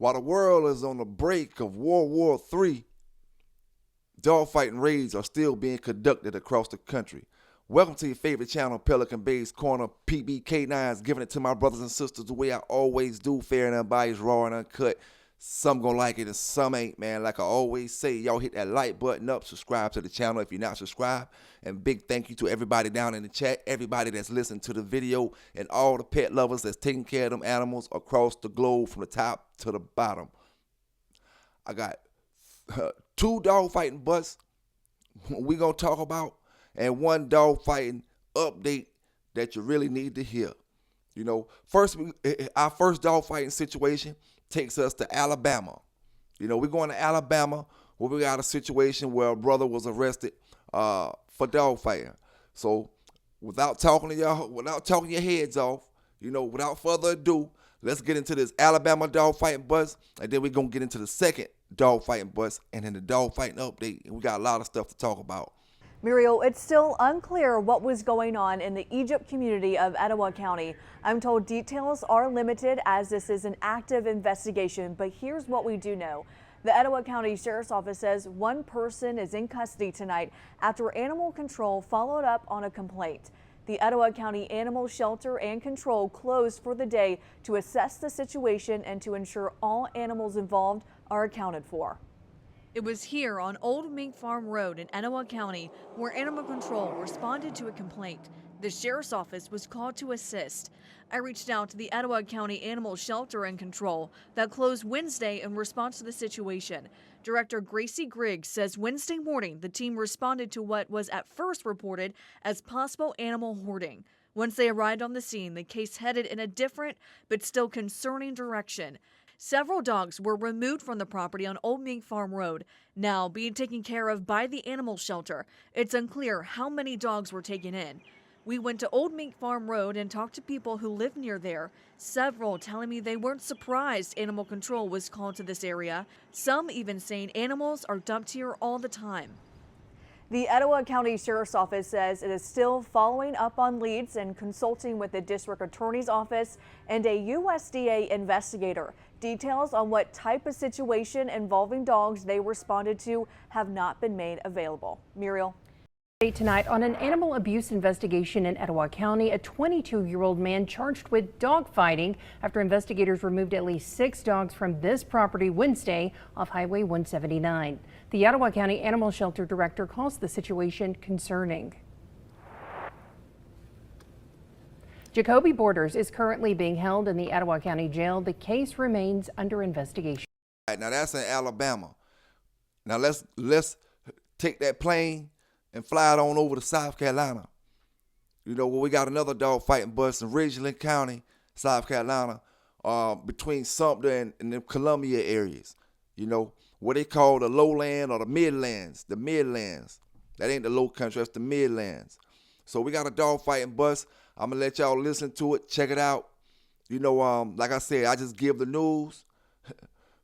While the world is on the brink of World War III, dogfighting raids are still being conducted across the country. Welcome to your favorite channel, Pelican Bay's Corner, K9s, giving it to my brothers and sisters the way I always do, fair and unbiased, raw and uncut. Some gonna like it and some ain't, man. Like I always say, y'all hit that like button up, subscribe to the channel if you're not subscribed, and big thank you to everybody down in the chat, everybody that's listened to the video, and all the pet lovers that's taking care of them animals across the globe from the top to the bottom. I got 2 dog fighting butts we gonna talk about, and 1 dog fighting update that you really need to hear. You know, our first dog fighting situation takes us to Alabama. You know, we're going to Alabama where we got a situation where a brother was arrested for dog fighting. So without talking your heads off, you know, without further ado, let's get into this Alabama dog fighting bus, and then we're gonna get into the second dog fighting bus and then the dog fighting update. And we got a lot of stuff to talk about. Muriel, it's still unclear what was going on in the Egypt community of Etowah County. I'm told details are limited as this is an active investigation, but here's what we do know. The Etowah County Sheriff's Office says 1 person is in custody tonight after animal control followed up on a complaint. The Etowah County Animal Shelter and Control closed for the day to assess the situation and to ensure all animals involved are accounted for. It was here on Old Mink Farm Road in Etowah County where Animal Control responded to a complaint. The Sheriff's Office was called to assist. I reached out to the Etowah County Animal Shelter and Control that closed Wednesday in response to the situation. Director Gracie Griggs says Wednesday morning the team responded to what was at first reported as possible animal hoarding. Once they arrived on the scene, the case headed in a different but still concerning direction. Several dogs were removed from the property on Old Mink Farm Road, now being taken care of by the animal shelter. It's unclear how many dogs were taken in. We went to Old Mink Farm Road and talked to people who live near there, several telling me they weren't surprised Animal Control was called to this area, some even saying animals are dumped here all the time. The Etowah County Sheriff's Office says it is still following up on leads and consulting with the District Attorney's Office and a USDA investigator. Details on what type of situation involving dogs they responded to have not been made available. Muriel. Tonight on an animal abuse investigation in Etowah County, a 22-year-old man charged with dog fighting after investigators removed at least 6 dogs from this property Wednesday off Highway 179. The Etowah County Animal Shelter Director calls the situation concerning. Jacoby Borders is currently being held in the Etowah County Jail. The case remains under investigation. All right, now that's in Alabama. Now let's take that plane and fly it on over to South Carolina. You know, where we got another dog fighting bus in Ridgeland County, South Carolina, between Sumter and the Columbia areas. You know, what they call the lowland or the midlands. The midlands. That ain't the low country, that's the midlands. So we got a dog fighting bus. I'm gonna let y'all listen to it, check it out. You know, like I said, I just give the news,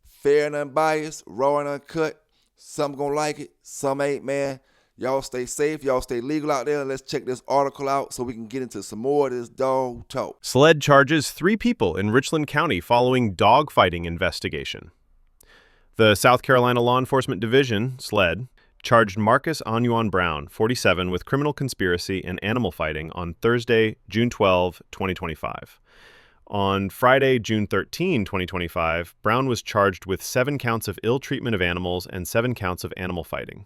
fair and unbiased, raw and uncut. Some gonna like it, some ain't, man. Y'all stay safe, y'all stay legal out there, and let's check this article out so we can get into some more of this dog talk. SLED charges 3 people in Richland County following dog fighting investigation. The South Carolina Law Enforcement Division, SLED, charged Marcus Anyuan Brown, 47, with criminal conspiracy and animal fighting on Thursday, June 12, 2025. On Friday, June 13, 2025, Brown was charged with 7 counts of ill treatment of animals and 7 counts of animal fighting.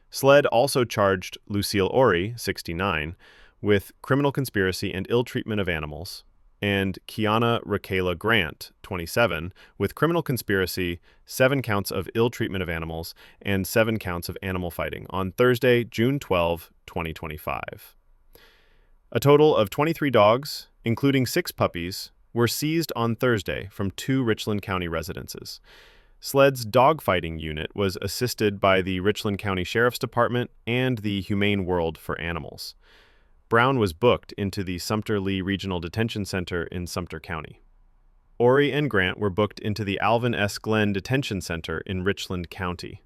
SLED also charged Lucille Ori, 69, with criminal conspiracy and ill treatment of animals, and Kiana Raquela Grant, 27, with criminal conspiracy, 7 counts of ill treatment of animals, and 7 counts of animal fighting on Thursday, June 12, 2025. A total of 23 dogs, including 6 puppies, were seized on Thursday from 2 Richland County residences. SLED's dogfighting unit was assisted by the Richland County Sheriff's Department and the Humane World for Animals. Brown was booked into the Sumter Lee Regional Detention Center in Sumter County. Ori and Grant were booked into the Alvin S. Glenn Detention Center in Richland County.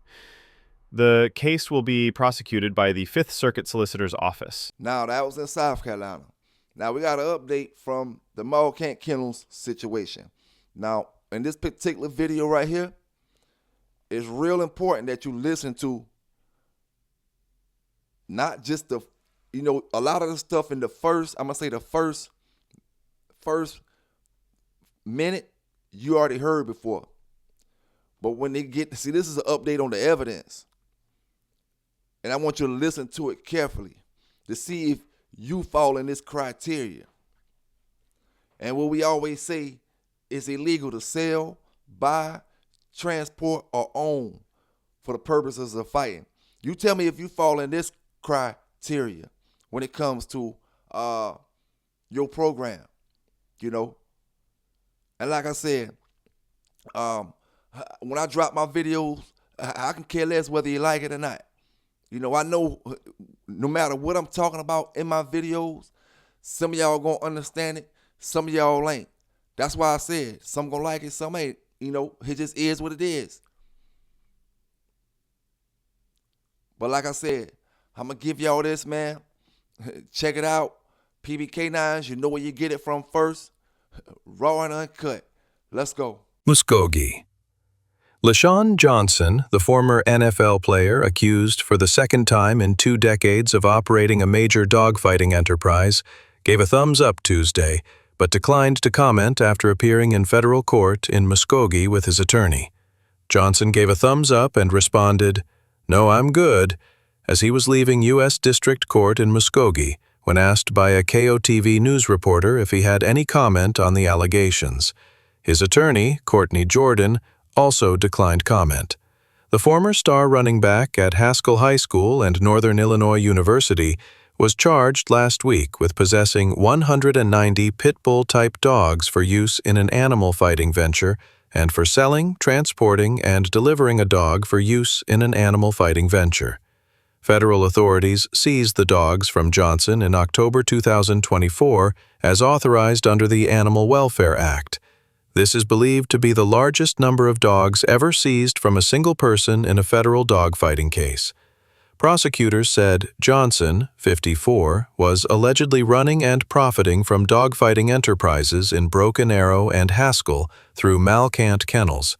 The case will be prosecuted by the Fifth Circuit Solicitor's Office. Now, that was in South Carolina. Now, we got an update from the Mal Kant kennels situation. Now, in this particular video right here, it's real important that you listen to not just the, a lot of the stuff in the first, I'm going to say the first minute you already heard before. But when they get, see, this is an update on the evidence. And I want you to listen to it carefully to see if you fall in this criteria. And what we always say, it's illegal to sell, buy, transport, or own for the purposes of fighting. You tell me if you fall in this criteria when it comes to your program, And like I said, when I drop my videos, I can care less whether you like it or not. I know no matter what I'm talking about in my videos, some of y'all gonna understand it, some of y'all ain't. That's why I said some gonna like it, some ain't. It just is what it is. But like I said, I'm gonna give y'all this, man. Check it out. PB-K9s, you know where you get it from first. Raw and uncut. Let's go. Muskogee. LeShon Johnson, the former NFL player accused for the second time in 2 decades of operating a major dogfighting enterprise, gave a thumbs up Tuesday, but declined to comment after appearing in federal court in Muskogee with his attorney. Johnson gave a thumbs up and responded, "No, I'm good," as he was leaving U.S. District Court in Muskogee when asked by a KOTV news reporter if he had any comment on the allegations. His attorney, Courtney Jordan, also declined comment. The former star running back at Haskell High School and Northern Illinois University was charged last week with possessing 190 pit bull-type dogs for use in an animal fighting venture and for selling, transporting, and delivering a dog for use in an animal fighting venture. Federal authorities seized the dogs from Johnson in October 2024 as authorized under the Animal Welfare Act. This is believed to be the largest number of dogs ever seized from a single person in a federal dogfighting case. Prosecutors said Johnson, 54, was allegedly running and profiting from dogfighting enterprises in Broken Arrow and Haskell through Mal Kant kennels.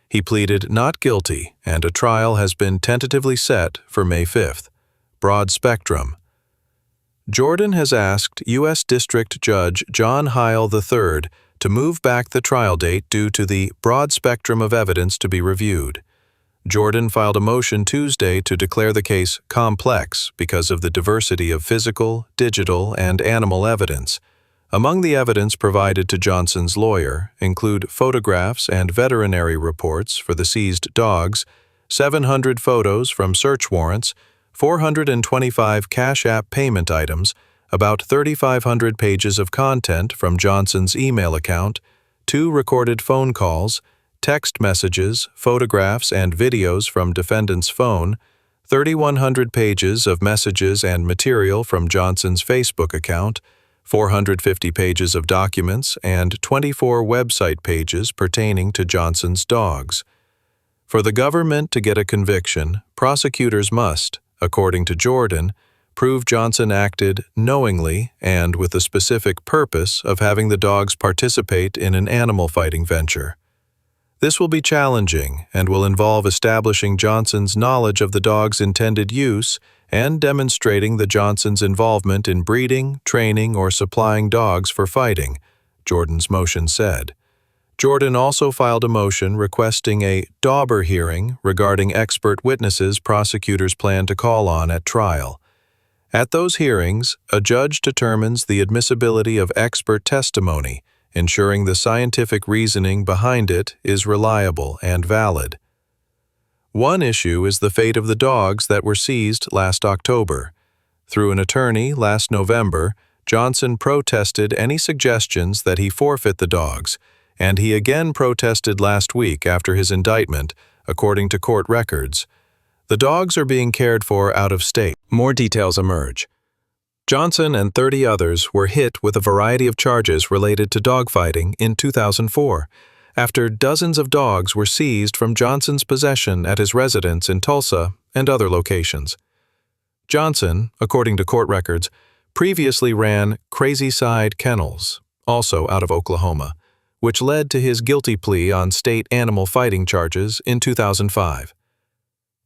He pleaded not guilty, and a trial has been tentatively set for May 5th. Broad spectrum. Jordan has asked U.S. District Judge John Heil III to move back the trial date due to the broad spectrum of evidence to be reviewed. Jordan filed a motion Tuesday to declare the case complex because of the diversity of physical, digital, and animal evidence. Among the evidence provided to Johnson's lawyer include photographs and veterinary reports for the seized dogs, 700 photos from search warrants, 425 Cash App payment items, about 3,500 pages of content from Johnson's email account, 2 recorded phone calls, text messages, photographs, and videos from defendant's phone, 3,100 pages of messages and material from Johnson's Facebook account, 450 pages of documents, and 24 website pages pertaining to Johnson's dogs. For the government to get a conviction, prosecutors must, according to Jordan, prove Johnson acted knowingly and with the specific purpose of having the dogs participate in an animal fighting venture. This will be challenging and will involve establishing Johnson's knowledge of the dog's intended use and demonstrating the Johnson's involvement in breeding, training, or supplying dogs for fighting, Jordan's motion said. Jordan also filed a motion requesting a Dauber hearing regarding expert witnesses prosecutors plan to call on at trial. At those hearings, a judge determines the admissibility of expert testimony, ensuring the scientific reasoning behind it is reliable and valid. One issue is the fate of the dogs that were seized last October. Through an attorney last November, Johnson protested any suggestions that he forfeit the dogs, and he again protested last week after his indictment, according to court records. The dogs are being cared for out of state. More details emerge. Johnson and 30 others were hit with a variety of charges related to dogfighting in 2004, after dozens of dogs were seized from Johnson's possession at his residence in Tulsa and other locations. Johnson, according to court records, previously ran Critizied kennels, also out of Oklahoma, which led to his guilty plea on state animal fighting charges in 2005.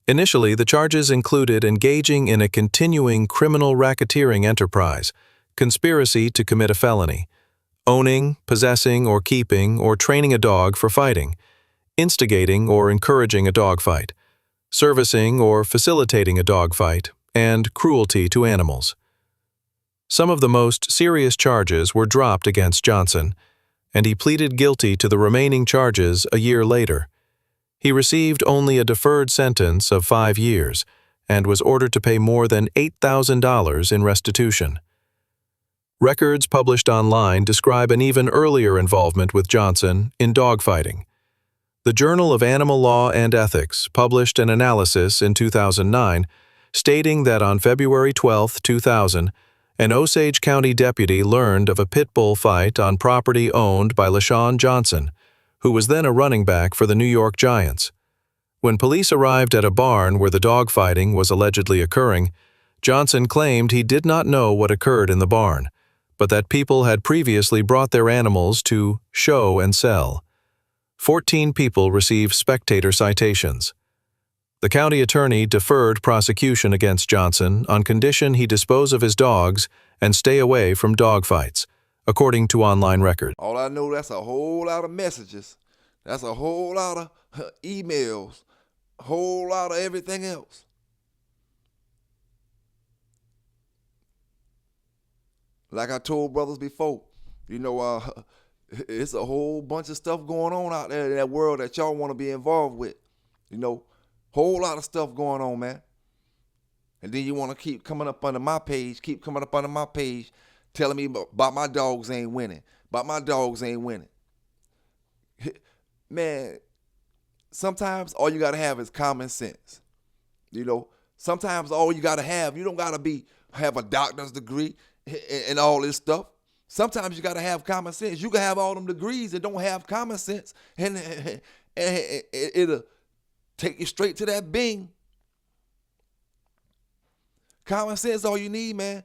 Initially, the charges included engaging in a continuing criminal racketeering enterprise, conspiracy to commit a felony, owning, possessing, or keeping or training a dog for fighting, instigating or encouraging a dogfight, servicing or facilitating a dogfight, and cruelty to animals. Some of the most serious charges were dropped against Johnson, and he pleaded guilty to the remaining charges a year later. He received only a deferred sentence of 5 years and was ordered to pay more than $8,000 in restitution. Records published online describe an even earlier involvement with Johnson in dogfighting. The Journal of Animal Law and Ethics published an analysis in 2009 stating that on February 12, 2000, an Osage County deputy learned of a pit bull fight on property owned by LeShon Johnson, who was then a running back for the New York Giants. When police arrived at a barn where the dogfighting was allegedly occurring, Johnson claimed he did not know what occurred in the barn, but that people had previously brought their animals to show and sell. 14 people received spectator citations. The county attorney deferred prosecution against Johnson on condition he dispose of his dogs and stay away from dogfights, according to online records. All I know, that's a whole lot of messages. That's a whole lot of emails, a whole lot of everything else. Like I told brothers before, it's a whole bunch of stuff going on out there in that world that y'all want to be involved with. Whole lot of stuff going on, man. And then you want to keep coming up under my page, telling me about my dogs ain't winning, Man, sometimes all you got to have is common sense. Sometimes all you got to have, you don't got to have a doctor's degree and all this stuff. Sometimes you got to have common sense. You can have all them degrees and don't have common sense, and it'll take you straight to that bing. Common sense all you need, man.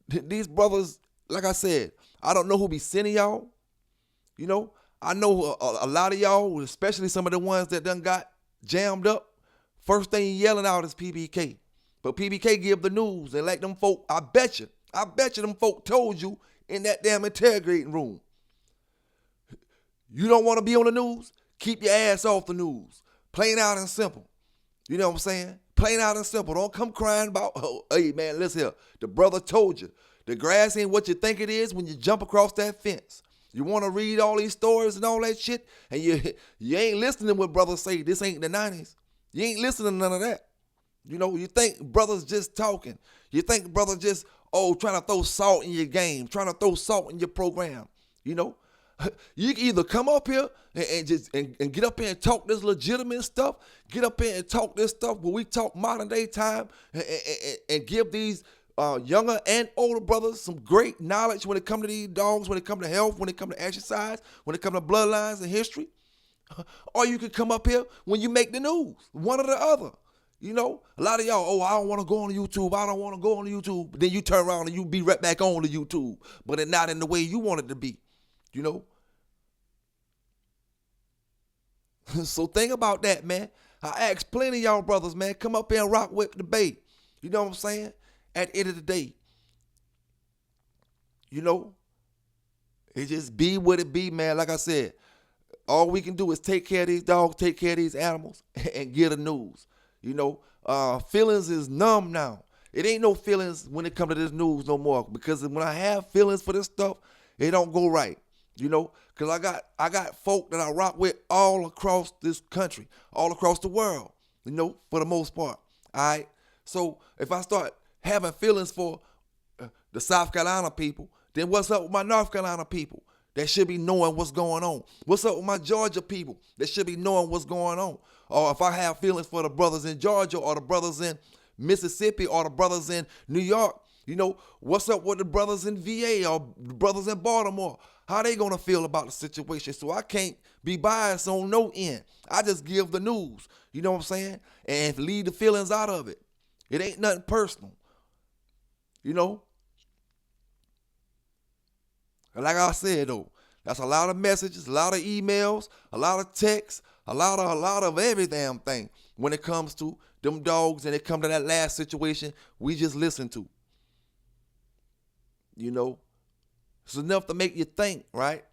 These brothers, like I said, I don't know who be sending y'all. I know a lot of y'all, especially some of the ones that done got jammed up. First thing you yelling out is PBK. But PBK give the news and let them folk, I bet you them folk told you in that damn interrogating room. You don't want to be on the news? Keep your ass off the news. Plain out and simple. You know what I'm saying? Plain out and simple. Don't come crying about, hey man, listen here. The brother told you. The grass ain't what you think it is when you jump across that fence. You want to read all these stories and all that shit, and you ain't listening to what brothers say. This ain't the 90s. You ain't listening to none of that. You think brothers just talking. You think brothers just, trying to throw salt in your game, trying to throw salt in your program. You can either come up here and get up here and talk this legitimate stuff, get up here and talk this stuff where we talk modern day time and give these younger and older brothers some great knowledge when it comes to these dogs, when it comes to health, when it comes to exercise, when it comes to bloodlines and history. Or you can come up here when you make the news, one or the other. A lot of y'all, I don't want to go on YouTube. I don't want to go on YouTube. But then you turn around and you be right back on the YouTube, but it's not in the way you want it to be. So think about that, man. I ask plenty of y'all brothers, man, come up here and rock with the Bay. You know what I'm saying? At the end of the day, it just be what it be, man. Like I said, all we can do is take care of these dogs, take care of these animals, and get the news. Feelings is numb now. It ain't no feelings when it comes to this news no more, because when I have feelings for this stuff, it don't go right. Because I got folk that I rock with all across this country, all across the world, for the most part. All right. So if I start having feelings for the South Carolina people, then what's up with my North Carolina people that should be knowing what's going on? What's up with my Georgia people that should be knowing what's going on? Or if I have feelings for the brothers in Georgia or the brothers in Mississippi or the brothers in New York, what's up with the brothers in VA or the brothers in Baltimore? How they gonna feel about the situation? So I can't be biased on no end. I just give the news. You know what I'm saying? And leave the feelings out of it. It ain't nothing personal. And like I said though, That's a lot of messages, a lot of emails, a lot of texts, a lot of every damn thing when it comes to them dogs and it come to that last situation we just listened to. You know, it's enough to make you think, right?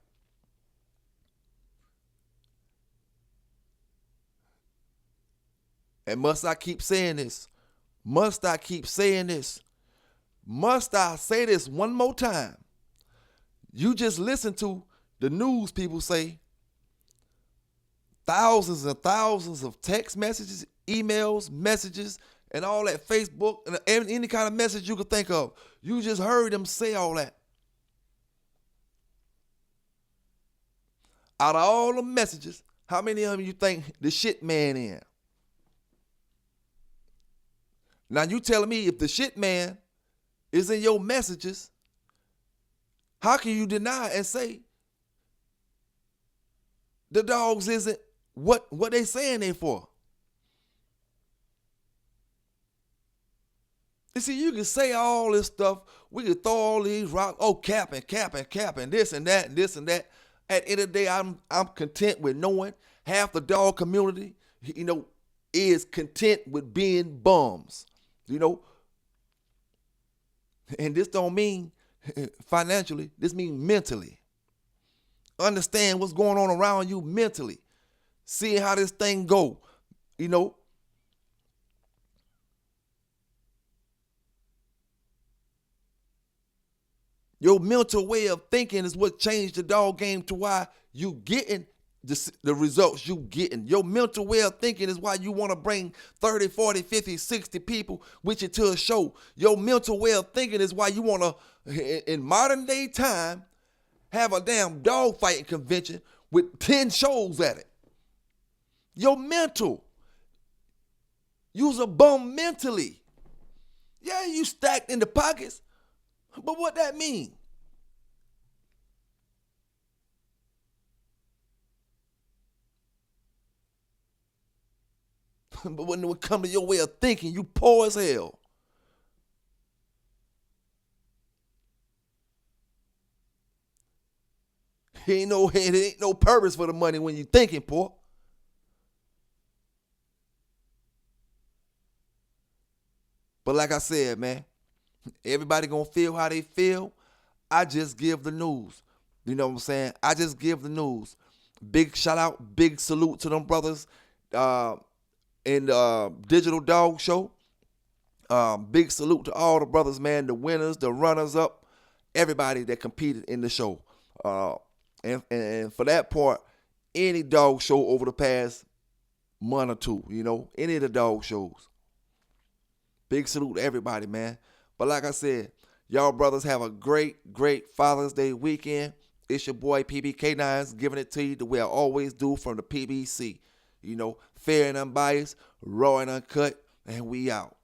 And must I keep saying this? Must I keep saying this? Must I say this one more time? You just listen to the news people say thousands and thousands of text messages, emails, messages, and all that, Facebook, and any kind of message you could think of. You just heard them say all that. Out of all the messages, how many of them you think the shit man in? Now you telling me if the shit man is in your messages, how can you deny and say the dogs isn't what they saying they for? You see, you can say all this stuff. We can throw all these rocks. Oh, capping, this and that, and this and that. At the end of the day, I'm content with knowing half the dog community, is content with being bums. And this don't mean financially. This means mentally. Understand what's going on around you mentally. Seeing how this thing go. Your mental way of thinking is what changed the dog game to why you getting the results you getting. Your mental way of thinking is why you want to bring 30, 40, 50, 60 people with you to a show. Your mental way of thinking is why you want to, in modern day time, have a damn dog fighting convention with 10 shows at it. Your mental. You's a bum mentally. Yeah, you stacked in the pockets, but what that mean? But when it comes to your way of thinking, you poor as hell. It ain't no purpose for the money when you thinking poor. But like I said, man, everybody gonna feel how they feel. I just give the news. You know what I'm saying? I just give the news. Big shout out, big salute to them brothers in the Digital Dog Show. Big salute to all the brothers, man, the winners, the runners up, everybody that competed in the show. And for that part, any dog show over the past month or two, any of the dog shows. Big salute to everybody, man. But like I said, y'all brothers have a great, great Father's Day weekend. It's your boy K9s giving it to you the way I always do from the PBC. Fair and unbiased, raw and uncut, and we out.